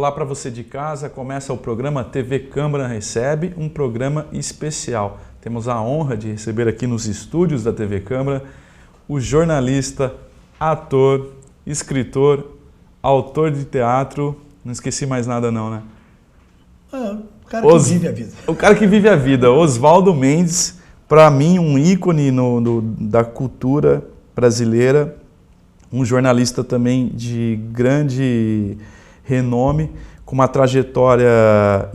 Olá para você de casa, começa o programa TV Câmara Recebe, um programa especial. Temos a honra de receber aqui nos estúdios da TV Câmara o jornalista, ator, escritor, autor de teatro, não esqueci mais nada não, né? O cara que vive a vida. O cara que vive a vida, Oswaldo Mendes, para mim um ícone da cultura brasileira, um jornalista também de grande renome, com uma trajetória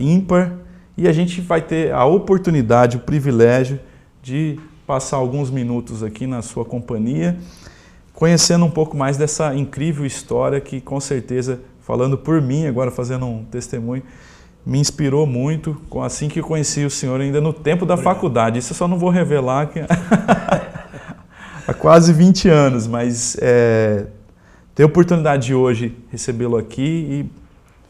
ímpar, e a gente vai ter a oportunidade, o privilégio de passar alguns minutos aqui na sua companhia, conhecendo um pouco mais dessa incrível história que, com certeza, falando por mim, agora fazendo um testemunho, me inspirou muito assim que eu conheci o senhor ainda no tempo da faculdade. Isso eu só não vou revelar que há quase 20 anos, mas ter a oportunidade de hoje recebê-lo aqui e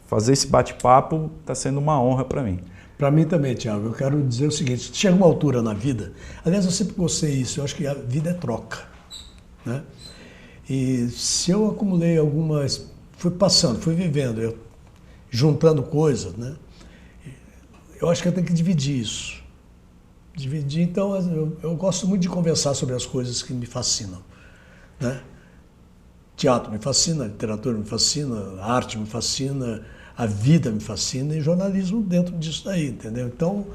fazer esse bate-papo está sendo uma honra para mim. Para mim também, Thiago. Eu quero dizer o seguinte, chega uma altura na vida, aliás, eu sempre gostei disso, eu acho que a vida é troca, né? E se eu acumulei algumas, fui passando, fui vivendo, juntando coisas, né? Eu acho que eu tenho que dividir isso. Dividir, então, eu gosto muito de conversar sobre as coisas que me fascinam, né? Teatro me fascina, literatura me fascina, a arte me fascina, a vida me fascina e jornalismo dentro disso daí, entendeu? Então,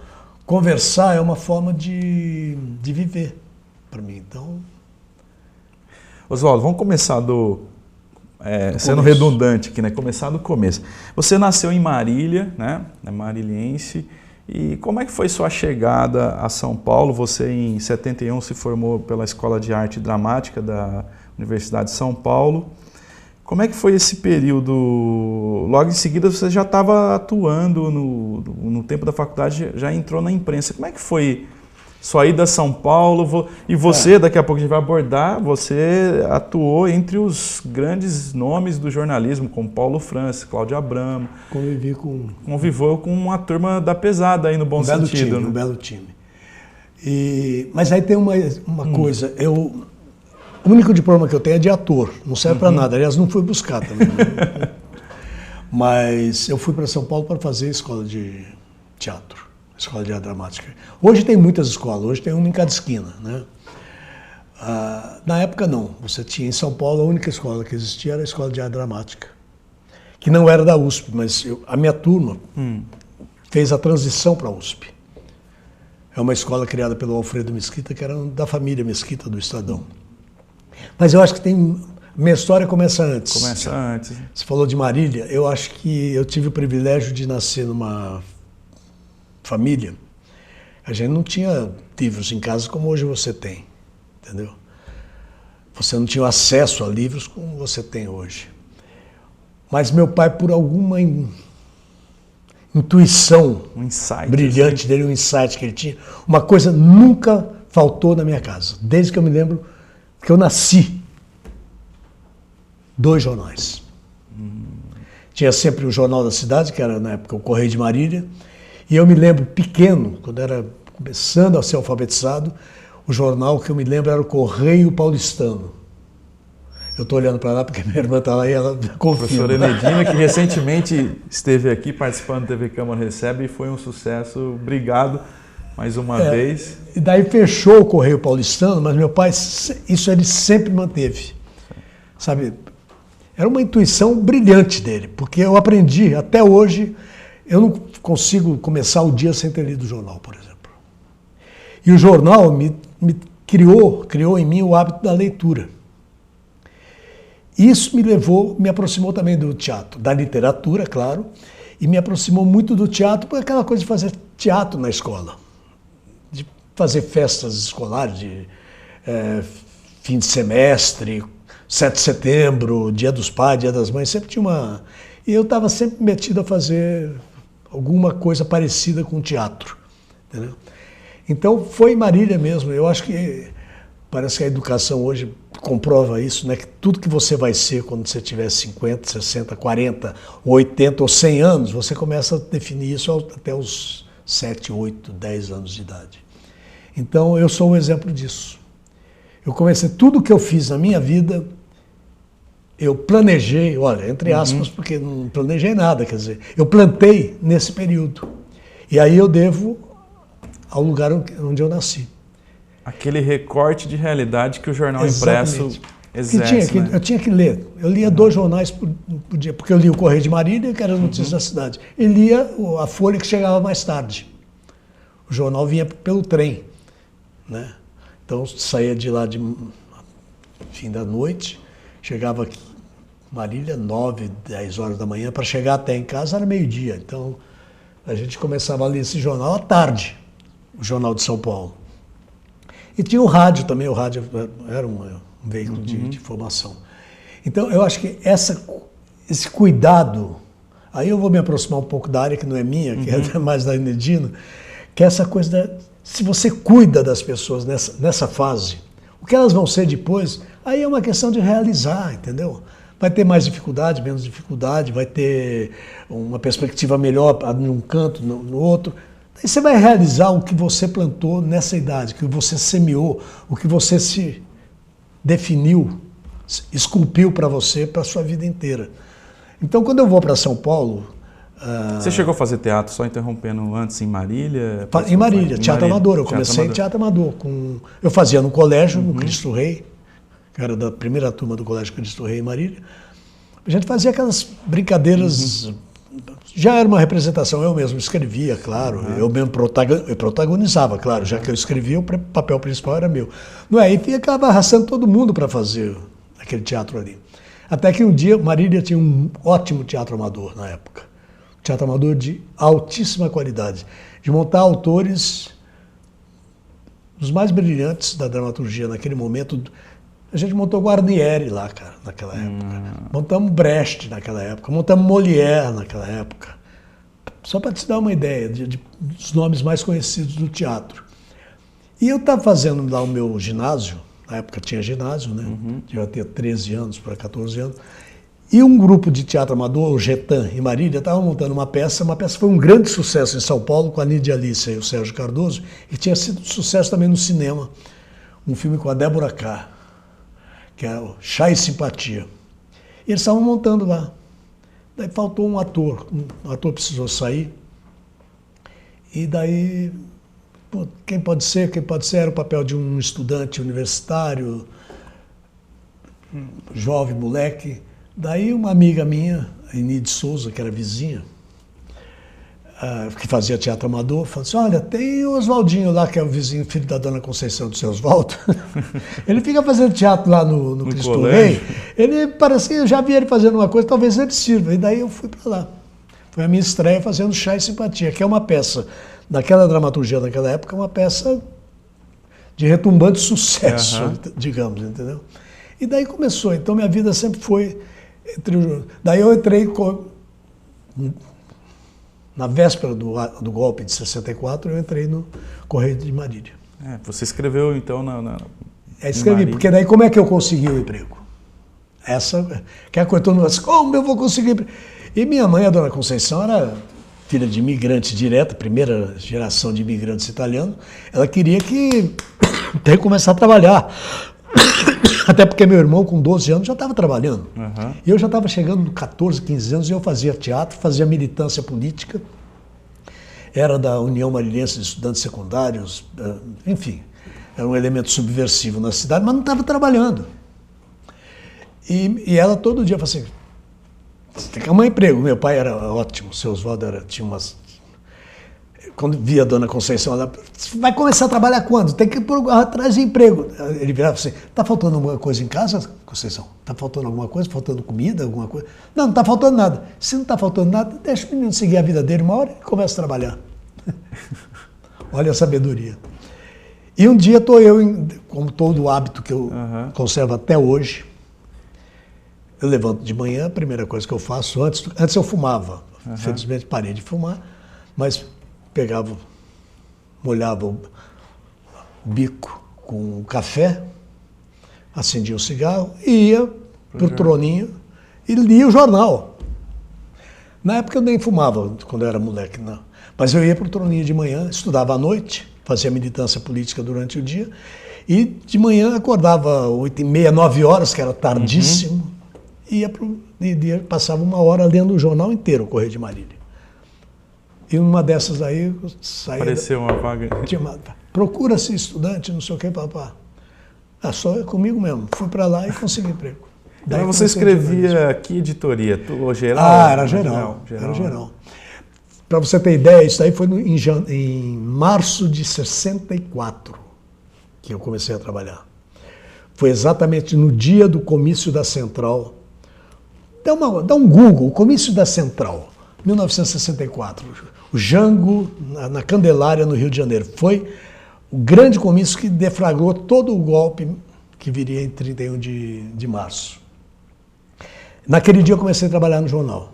conversar é uma forma de viver para mim. Então, Oswaldo, vamos começar sendo redundante aqui, né? Começar do começo. Você nasceu em Marília, né? É mariliense. E como é que foi sua chegada a São Paulo? Você, em 71, se formou pela Escola de Arte Dramática da Universidade de São Paulo. Como é que foi esse período? Logo em seguida, você já estava atuando no tempo da faculdade, já entrou na imprensa. Como é que foi sua ida a São Paulo? E você, daqui a pouco a gente vai abordar, você atuou entre os grandes nomes do jornalismo, como Paulo Francis, Cláudio Abramo. Conviveu com uma turma da pesada aí, no bom sentido. Um belo time. Mas aí tem uma coisa, o único diploma que eu tenho é de ator, não serve para nada, aliás, não fui buscar também. Né? Mas eu fui para São Paulo para fazer escola de teatro, escola de arte dramática. Hoje tem muitas escolas, hoje tem uma em cada esquina, né? Na época não, você tinha em São Paulo, a única escola que existia era a escola de arte dramática, que não era da USP, mas a minha turma fez a transição para a USP. É uma escola criada pelo Alfredo Mesquita, que era da família Mesquita do Estadão. Mas eu acho que minha história começa antes. Começa antes. Você falou de Marília, eu acho que eu tive o privilégio de nascer numa família. A gente não tinha livros em casa como hoje você tem, entendeu? Você não tinha acesso a livros como você tem hoje. Mas meu pai, por alguma intuição brilhante dele, um insight que ele tinha, uma coisa nunca faltou na minha casa, desde que eu me lembro que eu nasci. 2 jornais. Tinha sempre o Jornal da Cidade, que era na época o Correio de Marília, e eu me lembro pequeno, quando era começando a ser alfabetizado, o jornal que eu me lembro era o Correio Paulistano. Eu estou olhando para lá porque minha irmã está lá e ela confirma. Professora Enedina, que recentemente esteve aqui participando da TV Câmara Recebe e foi um sucesso. Obrigado mais uma vez. E daí fechou o Correio Paulistano, mas meu pai, isso ele sempre manteve. Sabe, era uma intuição brilhante dele, porque eu aprendi, até hoje, eu não consigo começar o dia sem ter lido o jornal, por exemplo. E o jornal me criou em mim o hábito da leitura. Isso me aproximou também do teatro, da literatura, claro, e me aproximou muito do teatro, por aquela coisa de fazer teatro na escola, de fazer festas escolares, de fim de semestre, 7 de setembro, Dia dos Pais, Dia das Mães, sempre tinha uma... E eu estava sempre metido a fazer alguma coisa parecida com teatro, entendeu? Então foi em Marília mesmo, eu acho que parece que a educação hoje comprova isso, né? Que tudo que você vai ser quando você tiver 50, 60, 40, 80 ou 100 anos, você começa a definir isso até os 7, 8, 10 anos de idade. Então eu sou um exemplo disso. Eu comecei, tudo que eu fiz na minha vida, eu planejei, olha, entre aspas, porque não planejei nada, quer dizer, eu plantei nesse período. E aí eu devo ao lugar onde eu nasci. Aquele recorte de realidade que o jornal Exatamente. impresso exerce, né? Eu tinha que ler. Eu lia 2 jornais por dia, porque eu lia o Correio de Marília, que era a notícia da cidade, e lia a Folha, que chegava mais tarde. O jornal vinha pelo trem, né? Então saía de lá de fim da noite, chegava aqui em Marília 9, 10 horas da manhã, para chegar até em casa era meio-dia. Então a gente começava a ler esse jornal à tarde, o Jornal de São Paulo. E tinha o rádio também, o rádio era um veículo de informação. Então eu acho que esse cuidado, aí eu vou me aproximar um pouco da área que não é minha, que é mais da Enedino, que é essa coisa se você cuida das pessoas nessa fase, o que elas vão ser depois, aí é uma questão de realizar, entendeu? Vai ter mais dificuldade, menos dificuldade, vai ter uma perspectiva melhor num canto, no outro. Aí você vai realizar o que você plantou nessa idade, o que você semeou, o que você se definiu, esculpiu para você, para a sua vida inteira. Então, quando eu vou para São Paulo... Você chegou a fazer teatro, só interrompendo antes, em Marília? Em Marília, teatro amador. Eu comecei em teatro amador. Eu fazia no colégio, no Cristo Rei, que era da primeira turma do Colégio Cristo Rei em Marília. A gente fazia aquelas brincadeiras... Já era uma representação, eu mesmo escrevia, claro, eu mesmo protagonizava, claro, já que eu escrevia, o papel principal era meu. Não é? E ficava arrastando todo mundo para fazer aquele teatro ali. Até que um dia, Marília tinha um ótimo teatro amador na época. Teatro amador de altíssima qualidade, de montar autores dos mais brilhantes da dramaturgia naquele momento. A gente montou Guarnieri lá, cara, naquela época. Montamos Brecht naquela época, montamos Molière naquela época. Só para te dar uma ideia dos nomes mais conhecidos do teatro. E eu estava fazendo lá o meu ginásio, na época tinha ginásio, né? Eu tinha 13 anos para 14 anos. E um grupo de teatro amador, o Getan e Marília, estava montando uma peça. Uma peça foi um grande sucesso em São Paulo, com a Nídia Alice e o Sérgio Cardoso, e tinha sido sucesso também no cinema. Um filme com a Débora K., que é o Chá e Simpatia. E eles estavam montando lá. Daí faltou um ator precisou sair. E daí, pô, quem pode ser? Era o papel de um estudante universitário, jovem, moleque. Daí uma amiga minha, a Enide Souza, que era vizinha, que fazia teatro amador, falou assim, olha, tem o Oswaldinho lá, que é o vizinho, filho da dona Conceição do seu Oswaldo. Ele fica fazendo teatro lá no Cristo Rei. Ele parece que eu já vi ele fazendo uma coisa, talvez ele sirva. E daí eu fui para lá. Foi a minha estreia fazendo Chá e Simpatia, que é uma peça, naquela dramaturgia daquela época, uma peça de retumbante sucesso, digamos, entendeu? E daí começou. Então minha vida sempre foi... Daí eu entrei... Na véspera do golpe de 64, eu entrei no Correio de Marília. Você escreveu, então, escrevi, porque daí como é que eu consegui o emprego? Essa, que é a coisa, todo mundo diz, como eu vou conseguir emprego? E minha mãe, a dona Conceição, era filha de imigrante direta, primeira geração de imigrantes italianos. Ela queria que eu começar a trabalhar. Até porque meu irmão, com 12 anos, já estava trabalhando. E eu já estava chegando com 14, 15 anos, e eu fazia teatro, fazia militância política, era da União Marilhense de Estudantes Secundários, enfim, era um elemento subversivo na cidade, mas não estava trabalhando. E ela todo dia falava assim, você tem que arrumar emprego. Meu pai era ótimo, o seu Oswaldo tinha umas... Quando via a dona Conceição, ela vai começar a trabalhar quando? Tem que ir atrás de emprego. Ele virava assim, está faltando alguma coisa em casa, Conceição? Está faltando alguma coisa? Faltando comida, alguma coisa? Não está faltando nada. Se não está faltando nada, deixa o menino seguir a vida dele, uma hora ele começa a trabalhar. Olha a sabedoria. E um dia estou eu, como todo hábito que eu conservo até hoje, eu levanto de manhã, a primeira coisa que eu faço, antes eu fumava. Infelizmente parei de fumar, mas... pegava, molhava o bico com café, acendia um cigarro, ia para o troninho e lia o jornal. Na época eu nem fumava, quando eu era moleque, não. Mas eu ia para o troninho de manhã, estudava à noite, fazia militância política durante o dia, e de manhã acordava 8h30, 9 horas, que era tardíssimo, passava uma hora lendo o jornal inteiro, o Correio de Marília. E numa dessas aí, saía... Apareceu uma vaga. Procura-se estudante, não sei o que, papá. Só comigo mesmo. Fui para lá e consegui emprego. Daí você escrevia que editoria? Geral? Era geral. Era geral. Para você ter ideia, isso aí foi em março de 64 que eu comecei a trabalhar. Foi exatamente no dia do comício da Central. Dá um Google, o comício da Central, 1964. O Jango, na Candelária, no Rio de Janeiro. Foi o grande comício que deflagrou todo o golpe que viria em 31 de março. Naquele dia eu comecei a trabalhar no jornal.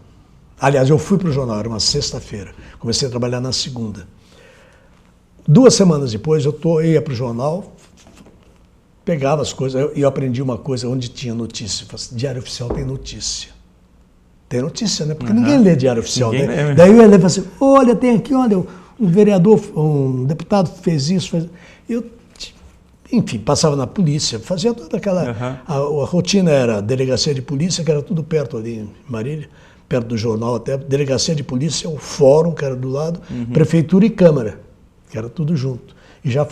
Aliás, eu fui para o jornal, era uma sexta-feira. Comecei a trabalhar na segunda. 2 semanas depois eu ia para o jornal, pegava as coisas, eu aprendi uma coisa onde tinha notícia. Diário Oficial tem notícia. Tem notícia, né? Porque ninguém lê Diário Oficial. Né? Daí eu ia ler e falei assim, olha, tem aqui, olha, um vereador, um deputado fez isso, enfim, passava na polícia, fazia toda aquela... A rotina era a delegacia de polícia, que era tudo perto ali em Marília, perto do jornal até, delegacia de polícia, o fórum, que era do lado, prefeitura e câmara, que era tudo junto. E já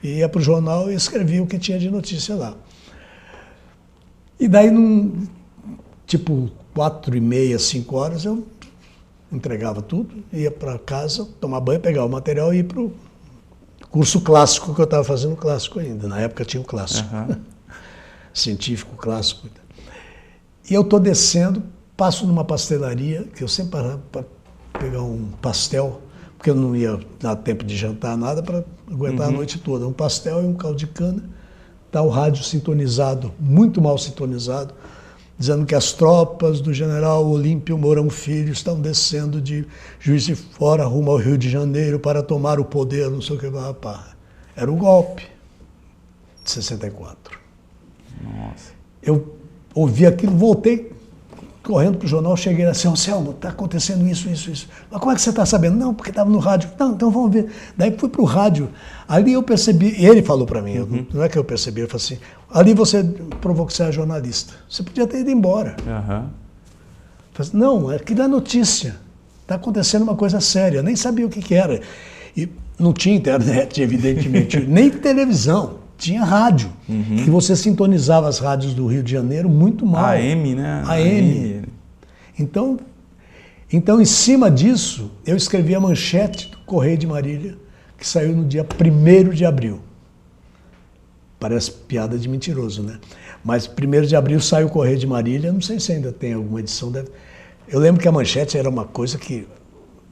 ia para o jornal e escrevia o que tinha de notícia lá. E daí, tipo 4h30, 5 horas, eu entregava tudo, ia para casa, tomar banho, pegar o material e ir para o curso clássico, que eu estava fazendo clássico ainda. Na época tinha o clássico. Científico clássico. E eu estou descendo, passo numa pastelaria, que eu sempre parava para pegar um pastel, porque eu não ia dar tempo de jantar nada para aguentar a noite toda. Um pastel e um caldo de cana. Está o rádio sintonizado, muito mal sintonizado, dizendo que as tropas do general Olímpio Mourão Filho estão descendo de Juiz de Fora rumo ao Rio de Janeiro para tomar o poder, não sei o que. Era o golpe de 64. Nossa. Eu ouvi aquilo, voltei correndo para o jornal, cheguei assim, Anselmo, está acontecendo isso. Mas como é que você está sabendo? Não, porque estava no rádio. Não, então vamos ver. Daí fui para o rádio. Ali eu percebi, e ele falou para mim, não é que eu percebi, ele falou assim, ali você provou que você é jornalista. Você podia ter ido embora. Falei assim, não, aquilo é notícia. Está acontecendo uma coisa séria. Eu nem sabia o que era. E não tinha internet, evidentemente, nem televisão. Tinha rádio, que você sintonizava as rádios do Rio de Janeiro muito mal. AM, né? AM. Então, em cima disso, eu escrevi a manchete do Correio de Marília, que saiu no dia 1º de abril. Parece piada de mentiroso, né? Mas 1º de abril saiu o Correio de Marília, não sei se ainda tem alguma edição. Eu lembro que a manchete era uma coisa que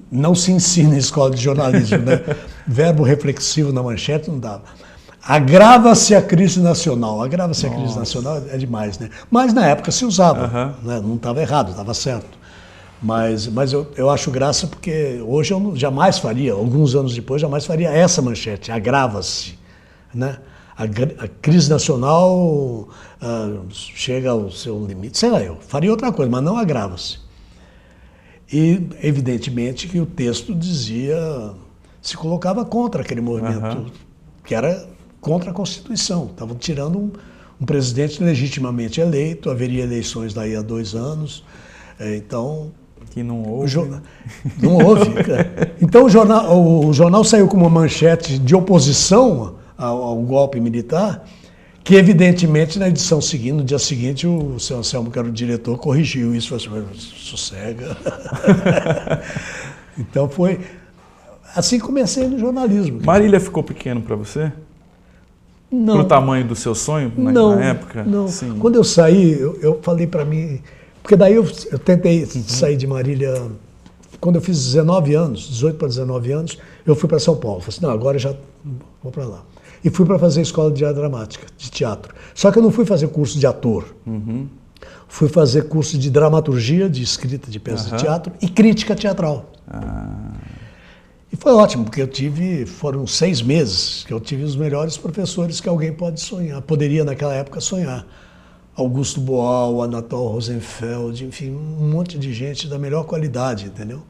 não se ensina em escola de jornalismo, né? Verbo reflexivo na manchete não dava. Agrava-se a crise nacional. Agrava-se a crise nacional é demais, né? Mas na época se usava, né? Não estava errado, estava certo. Mas eu acho graça porque hoje eu jamais faria, alguns anos depois, jamais faria essa manchete, agrava-se, né? A crise nacional chega ao seu limite, sei lá, eu faria outra coisa, mas não agrava-se. E, evidentemente, que o texto se colocava contra aquele movimento, que era contra a Constituição. Estavam tirando um presidente legitimamente eleito, haveria eleições daí a 2 anos, então... Que não houve. Não houve. Então o jornal saiu com uma manchete de oposição ao golpe militar, que evidentemente na edição seguinte, no dia seguinte, o seu Anselmo, que era o diretor, corrigiu isso, falou assim, sossega. Então foi... Assim comecei no jornalismo. Marília ficou pequeno para você? Não. Pro tamanho do seu sonho na época? Não. Sim. Quando eu saí, eu falei para mim... Porque daí eu tentei sair de Marília... Quando eu fiz 19 anos, 18 para 19 anos, eu fui para São Paulo. Falei assim, não, agora já vou para lá. E fui para fazer escola de dramática, de teatro. Só que eu não fui fazer curso de ator. Fui fazer curso de dramaturgia, de escrita de peças de teatro e crítica teatral. E foi ótimo, porque foram 6 meses que eu tive os melhores professores que alguém pode sonhar, poderia naquela época sonhar. Augusto Boal, Anatole Rosenfeld, enfim, um monte de gente da melhor qualidade, entendeu?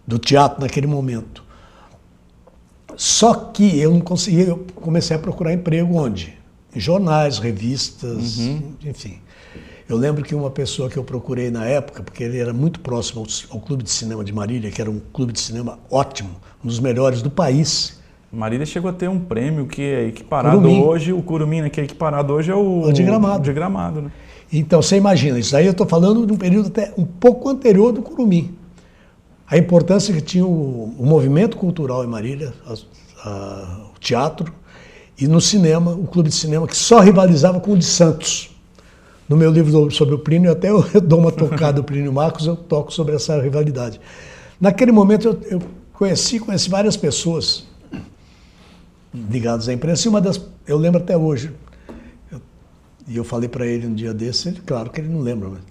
Do teatro naquele momento. Só que eu não consegui, eu comecei a procurar emprego onde? Em jornais, revistas, enfim. Eu lembro que uma pessoa que eu procurei na época, porque ele era muito próximo ao Clube de Cinema de Marília, que era um clube de cinema ótimo, um dos melhores do país. Marília chegou a ter um prêmio que é equiparado Curumim. hoje, o Curumim, né, que é equiparado hoje é o de Gramado. De Gramado, né? Então, você imagina, isso aí eu estou falando de um período até um pouco anterior do Curumim. A importância que tinha o movimento cultural em Marília, o teatro, e no cinema, o clube de cinema, que só rivalizava com o de Santos. No meu livro sobre o Plínio, até eu dou uma tocada do Plínio Marcos, eu toco sobre essa rivalidade. Naquele momento eu conheci várias pessoas ligadas à imprensa, e uma das, eu lembro até hoje, e eu falei para ele um dia desse, claro que ele não lembra, mas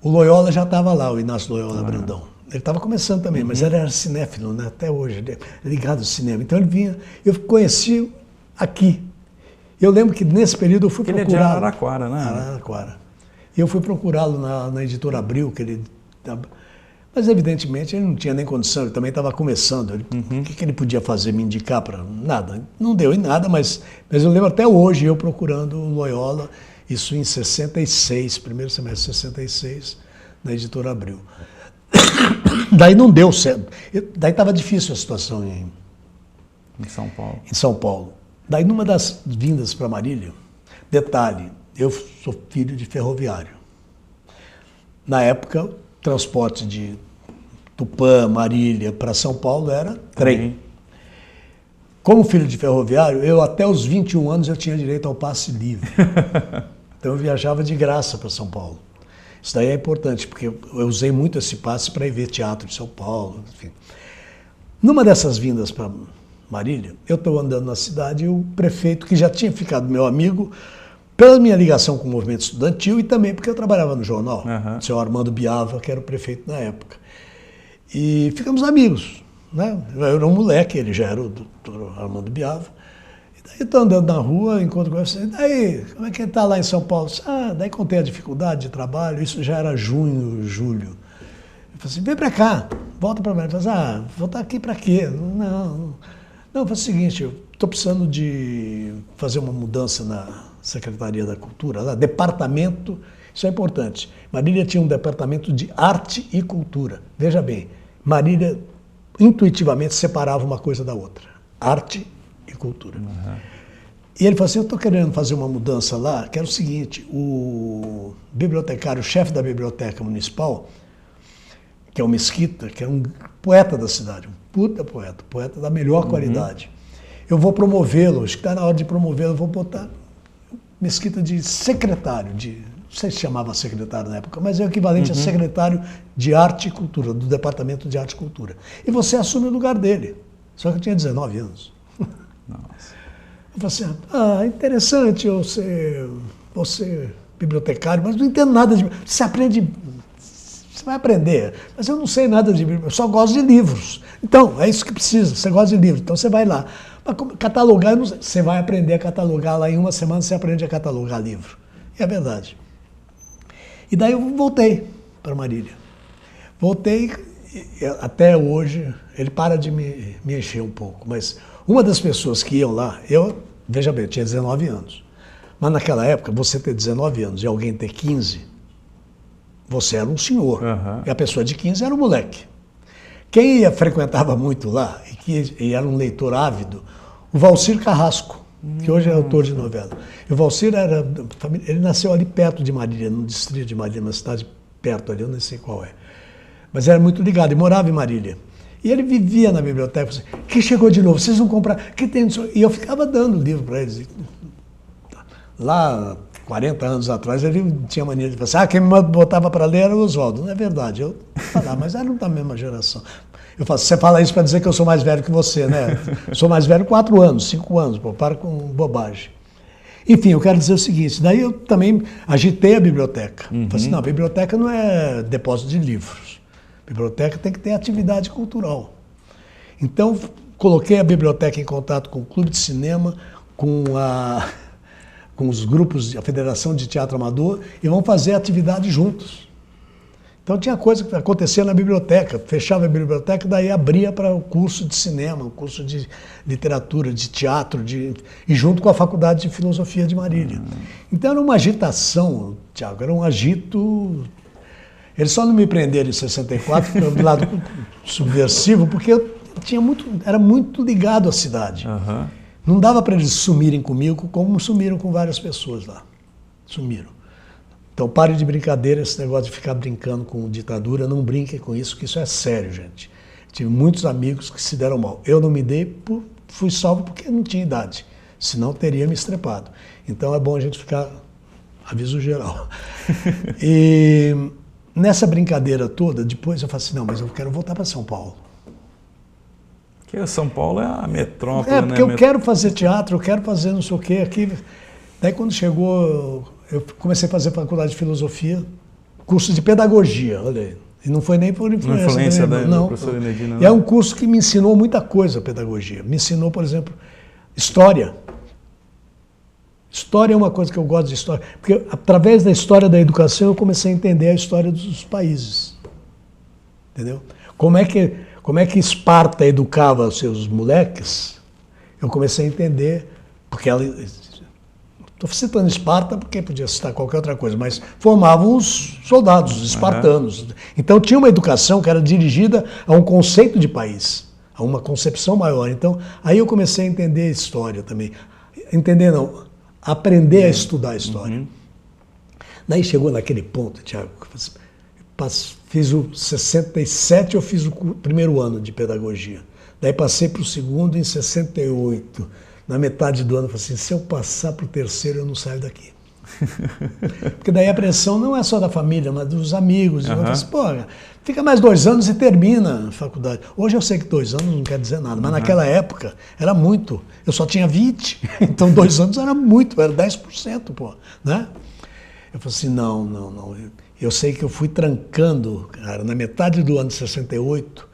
o Loyola já estava lá, o Inácio Loyola Brandão. Ele estava começando também, mas ele era cinéfilo, né? Até hoje, ligado ao cinema. Então ele vinha, eu conheci aqui. Eu lembro que nesse período eu fui procurá-lo. Ele é de Araraquara, né? Araraquara. E eu fui procurá-lo na editora Abril, que ele... Mas evidentemente ele não tinha nem condição, ele também estava começando. O que ele podia fazer, me indicar para nada? Não deu em nada, mas eu lembro até hoje eu procurando o Loyola, isso em 66, primeiro semestre de 66, na editora Abril. Daí não deu certo. Daí estava difícil a situação em São Paulo. Em São Paulo. Daí numa das vindas para Marília, detalhe, eu sou filho de ferroviário. Na época, transporte de Tupã, Marília para São Paulo era trem. Como filho de ferroviário, eu até os 21 anos eu tinha direito ao passe livre. Então eu viajava de graça para São Paulo. Isso daí é importante, porque eu usei muito esse passe para ir ver teatro de São Paulo, enfim. Numa dessas vindas para Marília, eu estou andando na cidade e o prefeito, que já tinha ficado meu amigo, pela minha ligação com o movimento estudantil e também porque eu trabalhava no jornal, o senhor Armando Biava, que era o prefeito na época. E ficamos amigos, né? Eu era um moleque, ele já era o doutor Armando Biava. Eu estou andando na rua, encontro com ele, daí, como é que ele está lá em São Paulo? Daí contei a dificuldade de trabalho, isso já era junho, julho. Eu falei assim, vem para cá, volta para mim. Ele falou assim, voltar aqui para quê? Não, foi o seguinte, eu estou precisando de fazer uma mudança na Secretaria da Cultura, lá, departamento, isso é importante. Marília tinha um departamento de arte e cultura. Veja bem, Marília intuitivamente separava uma coisa da outra, arte e cultura. E ele falou assim, eu estou querendo fazer uma mudança lá, que era o seguinte, o bibliotecário, o chefe da biblioteca municipal, que é o Mesquita, que é um poeta da cidade, um puta poeta da melhor qualidade. Eu vou promovê-lo, acho que está na hora de promovê-lo, vou botar Mesquita de secretário, não sei se chamava secretário na época, mas é o equivalente a secretário de Arte e Cultura, do Departamento de Arte e Cultura. E você assume o lugar dele. Só que eu tinha 19 anos. Nossa. Eu falei assim, interessante eu ser bibliotecário, mas não entendo nada de... Você vai aprender, mas eu não sei nada de biblioteca, eu só gosto de livros. Então, é isso que precisa, você gosta de livros, então você vai lá. Mas catalogar, você vai aprender a catalogar lá em uma semana, você aprende a catalogar livro. E é verdade. E daí eu voltei para Marília. Voltei, até hoje, ele para de me encher um pouco, mas uma das pessoas que iam lá, veja bem, eu tinha 19 anos, mas naquela época, você ter 19 anos e alguém ter 15, você era um senhor, e a pessoa de 15 era um moleque. Quem frequentava muito lá, e era um leitor ávido, o Valcir Carrasco, que hoje é autor de novela. E o Valcir ele nasceu ali perto de Marília, no distrito de Marília, uma cidade perto ali, eu não sei qual é. Mas era muito ligado, e morava em Marília. E ele vivia na biblioteca, assim, que chegou de novo, vocês vão comprar, que tem... E eu ficava dando livro para eles. Lá, 40 anos atrás, ele tinha mania de falar, quem me botava para ler era o Oswaldo. Não é verdade, eu falava, mas era da mesma geração. Eu falo, você fala isso para dizer que eu sou mais velho que você, né? Sou mais velho 4 anos, 5 anos, pô, para com bobagem. Enfim, eu quero dizer o seguinte, daí eu também agitei a biblioteca. Falei assim, não, a biblioteca não é depósito de livros. A biblioteca tem que ter atividade cultural. Então, coloquei a biblioteca em contato com o Clube de Cinema, com os grupos, a Federação de Teatro Amador, e vamos fazer atividade juntos. Então tinha coisa que acontecia na biblioteca, fechava a biblioteca, daí abria para o curso de cinema, o curso de literatura, de teatro, e junto com a Faculdade de Filosofia de Marília. Então era uma agitação, Tiago, era um agito. Eles só não me prenderam em 64, do lado subversivo, porque eu era muito ligado à cidade. Uhum. Não dava para eles sumirem comigo como sumiram com várias pessoas lá. Sumiram. Então pare de brincadeira, esse negócio de ficar brincando com ditadura, não brinquem com isso, que isso é sério, gente. Tive muitos amigos que se deram mal. Eu não me dei, fui salvo porque não tinha idade, senão teria me estrepado. Então é bom a gente ficar, aviso geral. E nessa brincadeira toda, depois eu falei assim, não, mas eu quero voltar para São Paulo. Porque São Paulo é a metrópole, né? Porque eu quero fazer teatro, eu quero fazer não sei o quê aqui. Daí quando chegou, eu comecei a fazer faculdade de filosofia, curso de pedagogia, olha aí. E não foi nem por influência da professora Enedina. E é um curso que me ensinou muita coisa, a pedagogia. Me ensinou, por exemplo, história. História é uma coisa que eu gosto de história. Porque através da história da educação eu comecei a entender a história dos países. Entendeu? Como é que Esparta educava os seus moleques? Eu comecei a entender, porque ela... Estou citando Esparta porque podia citar qualquer outra coisa, mas formavam os soldados, os espartanos. Uhum. Então tinha uma educação que era dirigida a um conceito de país, a uma concepção maior. Então aí eu comecei a entender a história também. Entender não, aprender a estudar a história. Uhum. Daí chegou naquele ponto, Tiago, fiz o 67, eu fiz o primeiro ano de pedagogia. Daí passei para o segundo em 68. Na metade do ano, eu falei assim, se eu passar para o terceiro, eu não saio daqui. Porque daí a pressão não é só da família, mas dos amigos. Uhum. Eu falei assim, pô, fica mais 2 anos e termina a faculdade. Hoje eu sei que 2 anos não quer dizer nada, mas naquela época era muito. Eu só tinha 20, então 2 anos era muito, era 10%, pô, né? Eu falei assim, não. Eu sei que eu fui trancando, cara, na metade do ano de 68,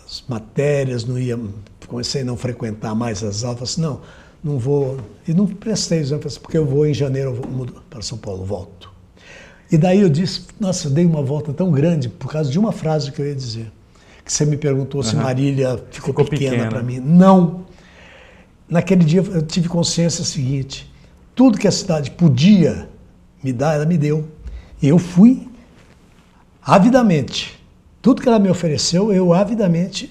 as matérias, comecei a não frequentar mais as aulas, falei assim, não vou, e não prestei exame, porque eu vou em janeiro, eu mudo para São Paulo, volto. E daí eu disse, nossa, eu dei uma volta tão grande por causa de uma frase que eu ia dizer, que você me perguntou se Marília ficou pequena para mim. Não. Naquele dia eu tive consciência seguinte, tudo que a cidade podia me dar, ela me deu. E eu fui avidamente. Tudo que ela me ofereceu, eu avidamente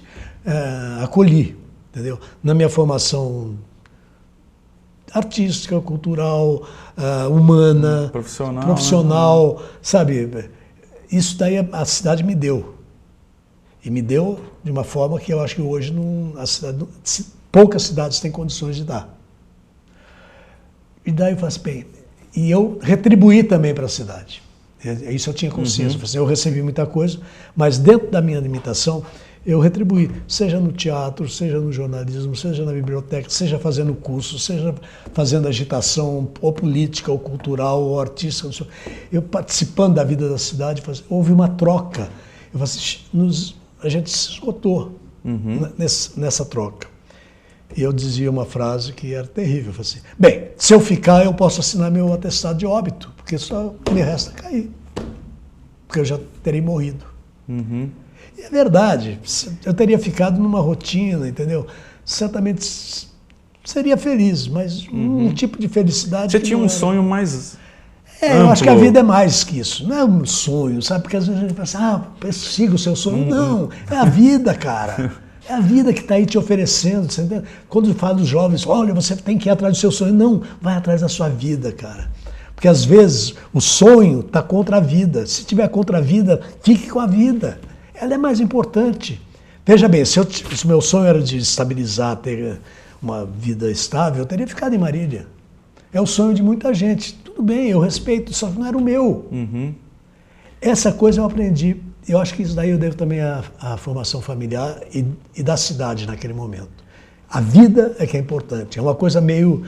acolhi. Entendeu? Na minha formação artística, cultural, humana, profissional, né? Sabe? Isso daí a cidade me deu. E me deu de uma forma que eu acho que hoje poucas cidades têm condições de dar. E daí eu falei assim, bem, e eu retribuí também para a cidade. Isso eu tinha consciência. Eu recebi muita coisa, mas dentro da minha limitação, eu retribuí, seja no teatro, seja no jornalismo, seja na biblioteca, seja fazendo curso, seja fazendo agitação ou política, ou cultural, ou artística. Eu participando da vida da cidade, houve uma troca. A gente se esgotou nessa troca. E eu dizia uma frase que era terrível. Eu falei assim, bem, se eu ficar, eu posso assinar meu atestado de óbito, porque só me resta cair. Porque eu já terei morrido. E é verdade, eu teria ficado numa rotina, entendeu? Certamente seria feliz, mas um tipo de felicidade... Você tinha um sonho mais eu acho que a vida é mais que isso. Não é um sonho, sabe? Porque às vezes a gente pensa, siga o seu sonho. Não, é a vida, cara. É a vida que está aí te oferecendo. Você entende? Quando fala dos jovens, olha, você tem que ir atrás do seu sonho. Não, vai atrás da sua vida, cara. Porque às vezes o sonho está contra a vida. Se tiver contra a vida, fique com a vida. Ela é mais importante. Veja bem, se o meu sonho era de estabilizar, ter uma vida estável, eu teria ficado em Marília. É o sonho de muita gente. Tudo bem, eu respeito, só que não era o meu. Essa coisa eu aprendi. Eu acho que isso daí eu devo também à formação familiar e da cidade naquele momento. A vida é que é importante. É uma coisa meio...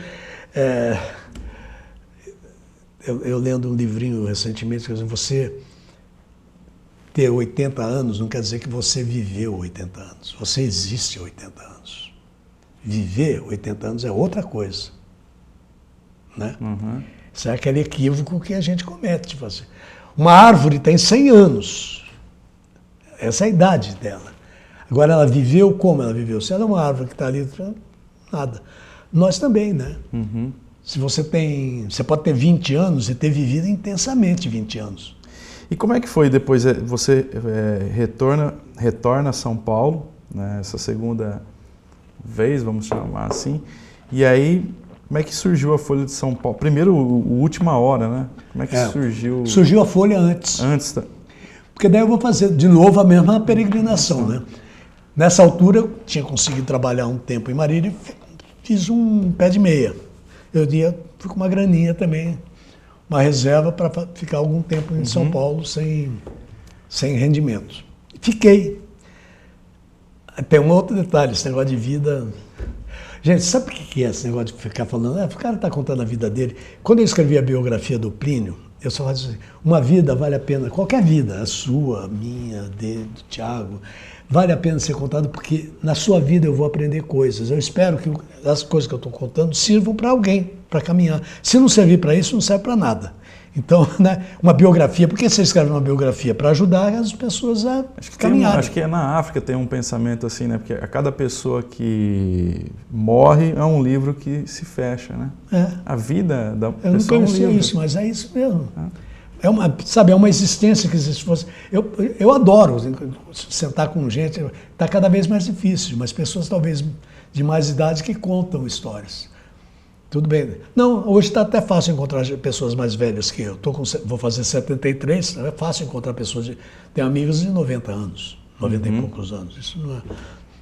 Eu lendo um livrinho recentemente, que você ter 80 anos não quer dizer que você viveu 80 anos. Você existe 80 anos. Viver 80 anos é outra coisa. Né? Isso é aquele equívoco que a gente comete. Tipo assim, Uma árvore tem 100 anos. Essa é a idade dela. Agora, ela viveu como ela viveu? Se ela é uma árvore que está ali, nada. Nós também, né? Se você pode ter 20 anos e ter vivido intensamente 20 anos. E como é que foi depois? Você retorna a São Paulo, né, essa segunda vez, vamos chamar assim, e aí, como é que surgiu a Folha de São Paulo? Primeiro, o Última Hora, né? Como é que surgiu? Surgiu a Folha antes. Antes, Porque daí eu vou fazer de novo a mesma peregrinação, né? Nessa altura, eu tinha conseguido trabalhar um tempo em Marília e fiz um pé de meia. Fui com uma graninha também, uma reserva para ficar algum tempo em São Paulo sem rendimento. Fiquei. Tem um outro detalhe, esse negócio de vida... Gente, sabe o que é esse negócio de ficar falando? O cara está contando a vida dele. Quando eu escrevi a biografia do Plínio, eu só falo assim, uma vida vale a pena, qualquer vida, a sua, a minha, dele, do Tiago, vale a pena ser contado porque na sua vida eu vou aprender coisas. Eu espero que as coisas que eu estou contando sirvam para alguém, para caminhar. Se não servir para isso, não serve para nada. Então, né, uma biografia, por que você escreve uma biografia? Para ajudar as pessoas a caminhar. Acho que na África tem um pensamento assim, né? Porque a cada pessoa que morre é um livro que se fecha, né? A vida da pessoa. Eu não conhecia isso, mas é isso mesmo. É uma existência que se fosse... Eu adoro sentar com gente, está cada vez mais difícil, mas pessoas talvez de mais idade que contam histórias. Tudo bem. Não, hoje está até fácil encontrar pessoas mais velhas que eu. Vou fazer 73, é fácil encontrar pessoas Tem amigos de 90 anos, 90 e poucos anos. Isso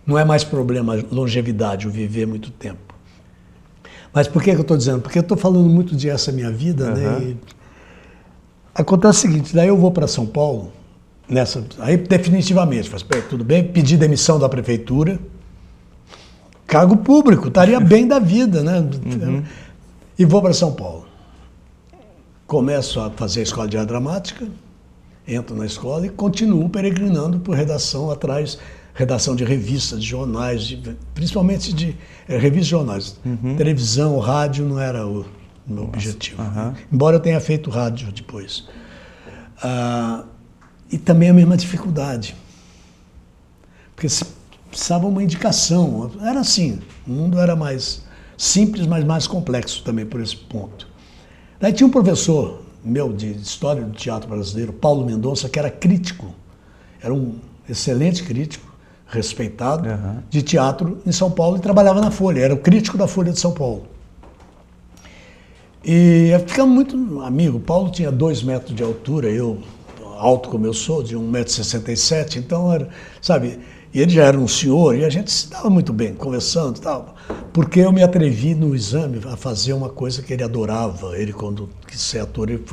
não é mais problema, longevidade, o viver muito tempo. Mas por que eu estou dizendo? Porque eu estou falando muito de essa minha vida, né? E acontece o seguinte, daí eu vou para São Paulo, aí definitivamente, tudo bem, pedi demissão da prefeitura, cargo público, estaria bem da vida, né? E vou para São Paulo. Começo a fazer a escola de arte dramática, entro na escola e continuo peregrinando por redação de revistas, de jornais, principalmente de revistas e jornais. Televisão, rádio não era o meu objetivo. Embora eu tenha feito rádio depois. E também a mesma dificuldade. Porque precisava uma indicação. Era assim, o mundo era mais simples, mas mais complexo também por esse ponto. Daí tinha um professor meu de História do Teatro Brasileiro, Paulo Mendonça, que era crítico. Era um excelente crítico, respeitado, de teatro em São Paulo e trabalhava na Folha. Era o crítico da Folha de São Paulo. E ficamos muito amigos. O Paulo tinha 2 metros de altura, eu, alto como eu sou, de 1,67 m, então era, sabe... E ele já era um senhor e a gente se dava muito bem, conversando e tal. Porque eu me atrevi no exame a fazer uma coisa que ele adorava. Ele, quando quis ser ator, ele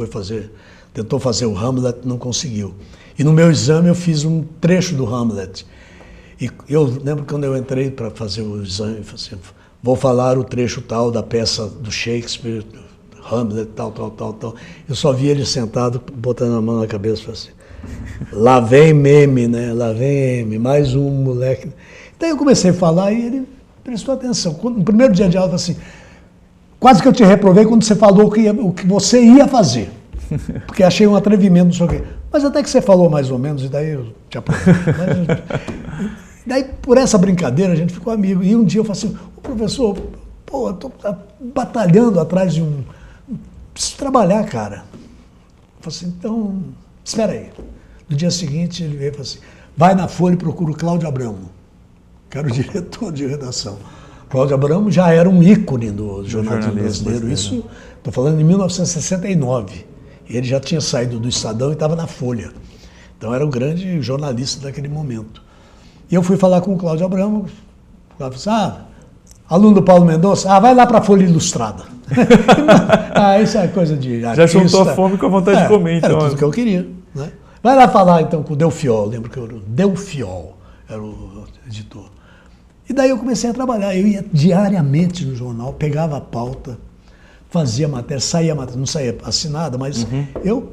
tentou fazer o Hamlet, não conseguiu. E no meu exame eu fiz um trecho do Hamlet. E eu lembro quando eu entrei para fazer o exame, eu falei assim, vou falar o trecho tal da peça do Shakespeare, Hamlet, tal. Eu só vi ele sentado, botando a mão na cabeça e falei assim, lá vem meme, né? Lá vem meme, mais um moleque. Então eu comecei a falar e ele prestou atenção. No primeiro dia de aula, assim, quase que eu te reprovei quando você falou o que você ia fazer. Porque achei um atrevimento, não sei o quê. Mas até que você falou mais ou menos, e daí eu te aprovei. Daí, por essa brincadeira, a gente ficou amigo. E um dia eu falei assim, professor, eu estou batalhando atrás de um... Preciso trabalhar, cara. Eu falei assim, então... Espera aí. No dia seguinte, ele veio e falou assim, vai na Folha e procura o Cláudio Abramo, que era o diretor de redação. Cláudio Abramo já era um ícone do jornalismo brasileiro. Isso, estou falando de 1969. E ele já tinha saído do Estadão e estava na Folha. Então era o grande jornalista daquele momento. E eu fui falar com o Cláudio Abramo. O Cláudio falou assim, aluno do Paulo Mendonça, vai lá para a Folha Ilustrada. Isso é coisa de artista. Já juntou a fome com a vontade de comer, então. Era tudo que eu queria. Né? Vai lá falar então com o Delfiol, lembro que o Delfiol era o editor. E daí eu comecei a trabalhar, eu ia diariamente no jornal, pegava a pauta, fazia matéria, saía matéria, não saía assinada, mas eu,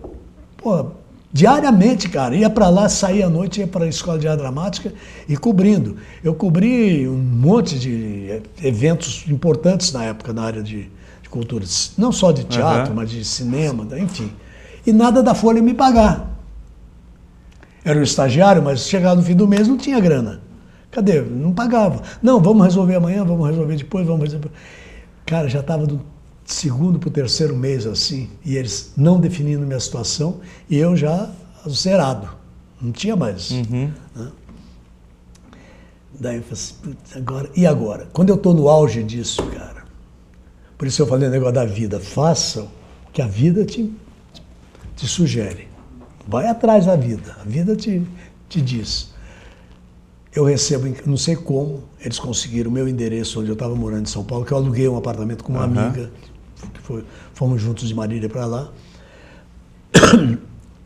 diariamente, cara, ia para lá, saía à noite, ia para a Escola de Arte Dramática e cobrindo. Eu cobri um monte de eventos importantes na época na área de cultura, não só de teatro, mas de cinema, enfim. e nada da Folha me pagar. Era um estagiário, mas chegava no fim do mês não tinha grana. Cadê? Não pagava. Não, vamos resolver amanhã, vamos resolver depois, vamos resolver. Cara, já estava do segundo para o terceiro mês assim, e eles não definindo minha situação, e eu já zerado. Não tinha mais. Né? Daí eu falei assim, agora, e agora? Quando eu estou no auge disso, cara, por isso eu falei o negócio da vida, faça o que a vida te sugere. Vai atrás da vida, a vida te diz. Eu recebo, não sei como, eles conseguiram o meu endereço onde eu estava morando em São Paulo, que eu aluguei um apartamento com uma amiga, fomos juntos de Marília para lá.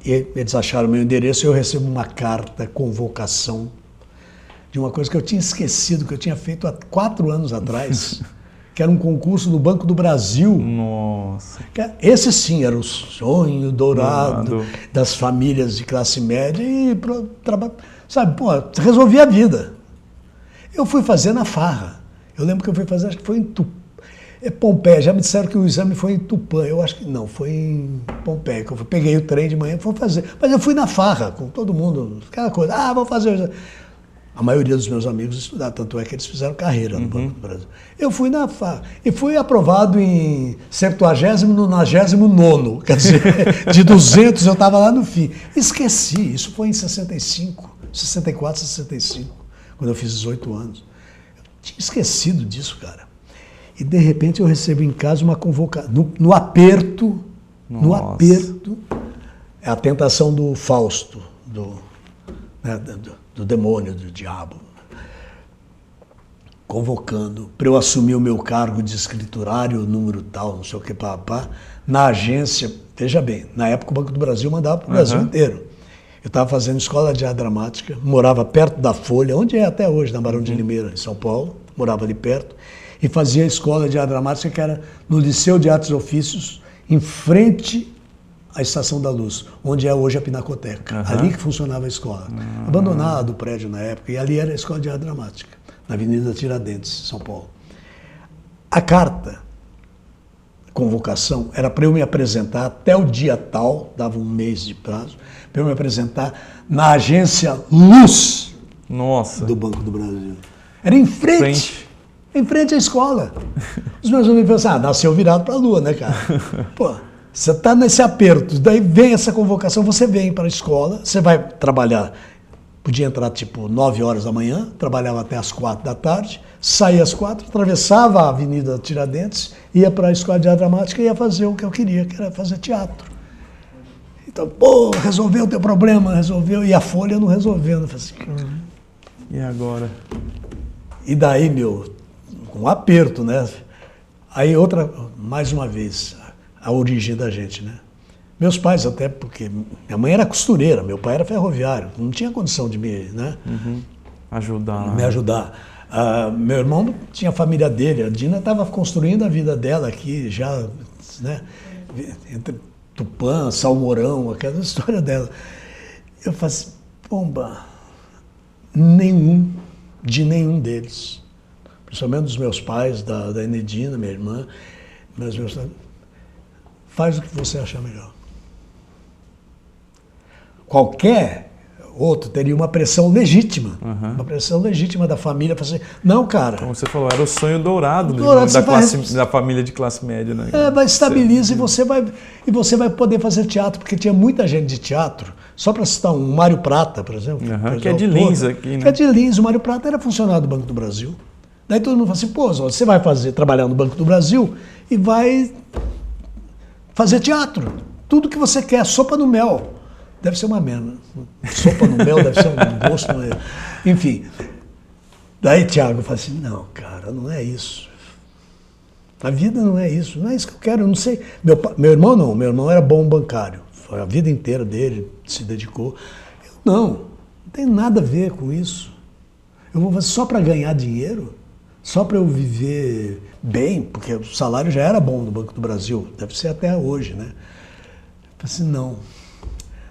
E eles acharam o meu endereço e eu recebo uma carta, convocação, de uma coisa que eu tinha esquecido, que eu tinha feito há 4 anos atrás, que era um concurso do Banco do Brasil. Nossa. Esse sim era o sonho dourado das famílias de classe média e sabe, pô, resolvi a vida. Eu fui fazer na farra. Eu lembro que eu fui fazer, acho que foi em Pompeia. Já me disseram que o exame foi em Tupã. Eu acho que não, foi em Pompeia. Que eu peguei o trem de manhã e fui fazer. Mas eu fui na farra, com todo mundo, aquela coisa. Vou fazer o exame. A maioria dos meus amigos estudaram, tanto é que eles fizeram carreira no Banco do Brasil. Eu fui na farra e fui aprovado em 70º, 99º, quer dizer, de 200 eu estava lá no fim. Esqueci, isso foi em 64, 65, quando eu fiz 18 anos. Eu tinha esquecido disso, cara. E de repente eu recebo em casa uma convocação, no aperto, é a tentação do Fausto, do demônio, do diabo, convocando para eu assumir o meu cargo de escriturário, número tal, não sei o que, na agência. Veja bem, na época o Banco do Brasil mandava para o Brasil inteiro. Eu estava fazendo escola de arte dramática, morava perto da Folha, onde é até hoje, na Barão de Limeira, em São Paulo, morava ali perto, e fazia escola de arte dramática, que era no Liceu de Artes e Ofícios, em frente à Estação da Luz, onde é hoje a Pinacoteca. Ali que funcionava a escola. Abandonado o prédio na época, e ali era a escola de arte dramática, na Avenida Tiradentes, São Paulo. A carta, convocação, era para eu me apresentar até o dia tal, dava um mês de prazo, para eu me apresentar na agência Luz do Banco do Brasil. Era em frente à escola. Os meus amigos pensaram, nasceu virado para a lua, né, cara? Pô, você está nesse aperto, daí vem essa convocação, você vem para a escola, você vai trabalhar, podia entrar tipo 9 horas da manhã, trabalhava até as 4 da tarde, saía às 4, atravessava a Avenida Tiradentes, ia para a escola de arte dramática e ia fazer o que eu queria, que era fazer teatro. Então, pô, resolveu o teu problema, resolveu, e a Folha não resolveu. Eu falei assim, e agora? E daí, um aperto, né? Aí mais uma vez, a origem da gente, né? Meus pais até, porque minha mãe era costureira, meu pai era ferroviário, não tinha condição de me ajudar. Meu irmão tinha a família dele, a Dina estava construindo a vida dela aqui, já, né? Entre Tupã, Salmourão, aquela história dela. Eu falei assim, pomba, de nenhum deles, principalmente dos meus pais, da Enedina, minha irmã, faz o que você achar melhor. Qualquer outro teria uma pressão legítima, uma pressão legítima da família, para assim, não, cara. Como você falou, era o sonho dourado da família de classe média, né? Estabiliza e você vai poder fazer teatro, porque tinha muita gente de teatro. Só para citar um Mário Prata, por exemplo. Que é de Lins aqui, né? Que é de Lins. O Mário Prata era funcionário do Banco do Brasil. Daí todo mundo fala assim, pô, você vai trabalhar no Banco do Brasil e vai fazer teatro. Tudo que você quer, sopa no mel. Deve ser uma merda. Sopa no mel deve ser um gosto. Enfim. Daí Tiago fala assim, não, cara, não é isso. A vida não é isso. Não é isso que eu quero, eu não sei. Meu irmão não, meu irmão era bom bancário. A vida inteira dele se dedicou. Não tem nada a ver com isso. Eu vou fazer só para ganhar dinheiro? Só para eu viver bem? Porque o salário já era bom no Banco do Brasil. Deve ser até hoje, né? Eu falei assim, não.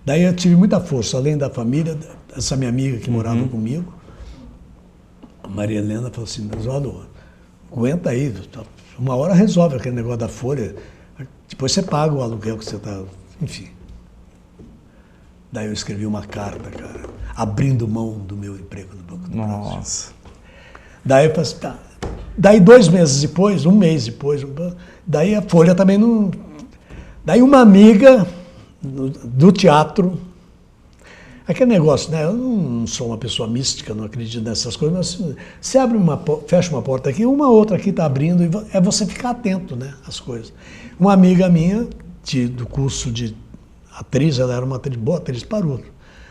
Daí eu tive muita força, além da família, essa minha amiga que morava comigo, a Maria Helena, falou assim, Oswaldo, aguenta aí, uma hora resolve aquele negócio da folha, depois você paga o aluguel que você está... Enfim, Daí eu escrevi uma carta, cara, abrindo mão do meu emprego no Banco do Brasil. Nossa. Daí eu falei assim, tá. Daí 2 meses depois, 1 mês depois, daí a Folha também não... Daí uma amiga do teatro, aquele negócio, né? Eu não sou uma pessoa mística, não acredito nessas coisas, mas você abre fecha uma porta aqui, uma outra aqui está abrindo, e é você ficar atento, né, às coisas. Uma amiga minha, do curso de atriz, ela era uma atriz, boa atriz, parou,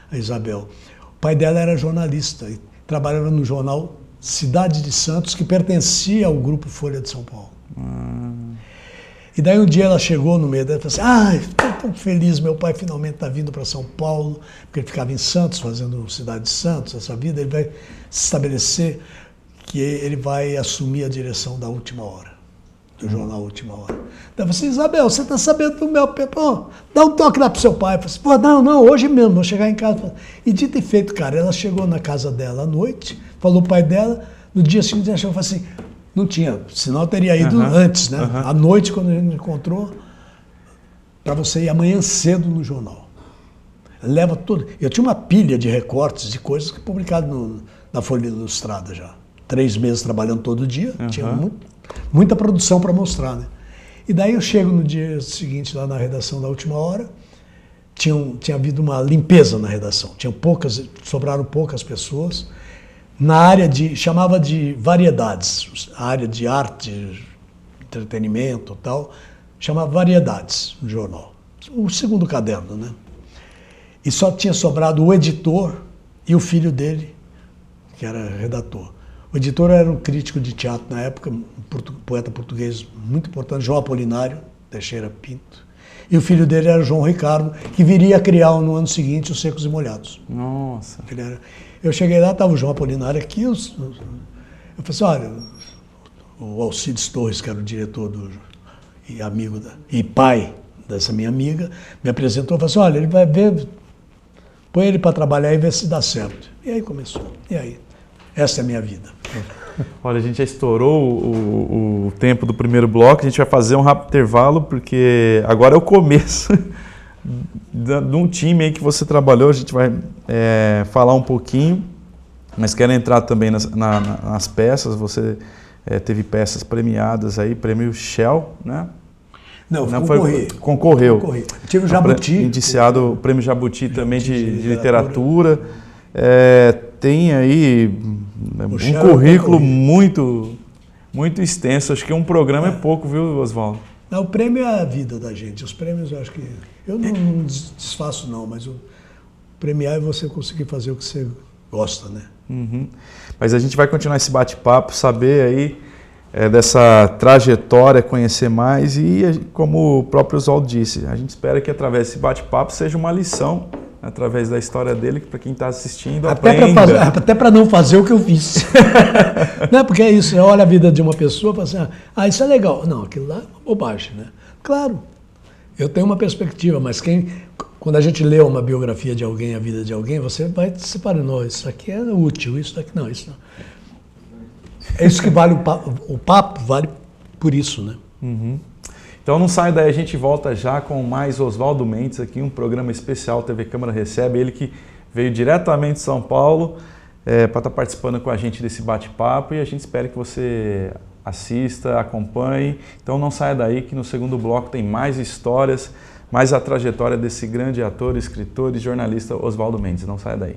a Isabel. O pai dela era jornalista e trabalhava no jornal Cidade de Santos, que pertencia ao grupo Folha de São Paulo. E daí um dia ela chegou no meio dela e falou assim, estou tão feliz, meu pai finalmente está vindo para São Paulo, porque ele ficava em Santos, fazendo Cidade de Santos, essa vida, ele vai se estabelecer, que ele vai assumir a direção da Última Hora, do jornal Última Hora. Daí eu falei assim, Isabel, você está sabendo do meu... Pô, dá um toque lá pro seu pai. Eu falei assim, pô, não, hoje mesmo, vou chegar em casa. E dito e feito, cara, ela chegou na casa dela à noite, falou pro pai dela, no dia seguinte ela chegou e falou assim, não tinha, senão eu teria ido antes, né? À noite, quando a gente encontrou, para você ir amanhã cedo no jornal. Leva tudo. Eu tinha uma pilha de recortes de coisas que publicado na Folha Ilustrada já. 3 meses trabalhando todo dia, tinha muita produção para mostrar, né? E daí eu chego no dia seguinte lá na redação da Última Hora, tinha havido uma limpeza na redação, sobraram poucas pessoas, na área chamava de variedades, a área de arte, entretenimento e tal, chamava variedades no jornal, o segundo caderno, né? E só tinha sobrado o editor e o filho dele, que era redator. O editor era um crítico de teatro na época, um poeta português muito importante, João Apolinário Teixeira Pinto. E o filho dele era João Ricardo, que viria a criar no ano seguinte os Secos e Molhados. Nossa. Eu cheguei lá, estava o João Apolinário aqui, eu falei assim, olha, o Alcides Torres, que era o diretor e amigo e pai dessa minha amiga, me apresentou e falou assim, olha, ele vai ver, põe ele para trabalhar e ver se dá certo. E aí começou. E aí? Essa é a minha vida. Olha, a gente já estourou o tempo do primeiro bloco, a gente vai fazer um rápido intervalo, porque agora é o começo de um time aí que você trabalhou, a gente vai falar um pouquinho, mas quero entrar também nas peças, você teve peças premiadas aí, prêmio Shell, né? Não, concorreu. Tive o Jabuti. Indiciado o prêmio Jabuti também de literatura. Tem aí um currículo muito extenso. Acho que um programa é pouco, viu, Oswaldo? Não, o prêmio é a vida da gente. Os prêmios eu acho que... Eu não desfaço não, mas o premiar é você conseguir fazer o que você gosta, né? Mas a gente vai continuar esse bate-papo, saber aí dessa trajetória, conhecer mais e, como o próprio Oswaldo disse, a gente espera que através desse bate-papo seja uma lição através da história dele, que para quem está assistindo aprenda. Até para não fazer o que eu fiz. Não é porque é isso, você olha a vida de uma pessoa e fala assim, isso é legal. Não, aquilo lá é uma bobagem, né? Claro, eu tenho uma perspectiva, mas quando a gente lê uma biografia de alguém, a vida de alguém, você vai separando, não, isso aqui é útil, isso daqui não, isso não. É isso que vale o papo, vale por isso, né? Então não sai daí, a gente volta já com mais Oswaldo Mendes aqui, um programa especial TV Câmara recebe, ele que veio diretamente de São Paulo para estar participando com a gente desse bate-papo e a gente espera que você assista, acompanhe. Então não saia daí que no segundo bloco tem mais histórias, mais a trajetória desse grande ator, escritor e jornalista Oswaldo Mendes. Não saia daí.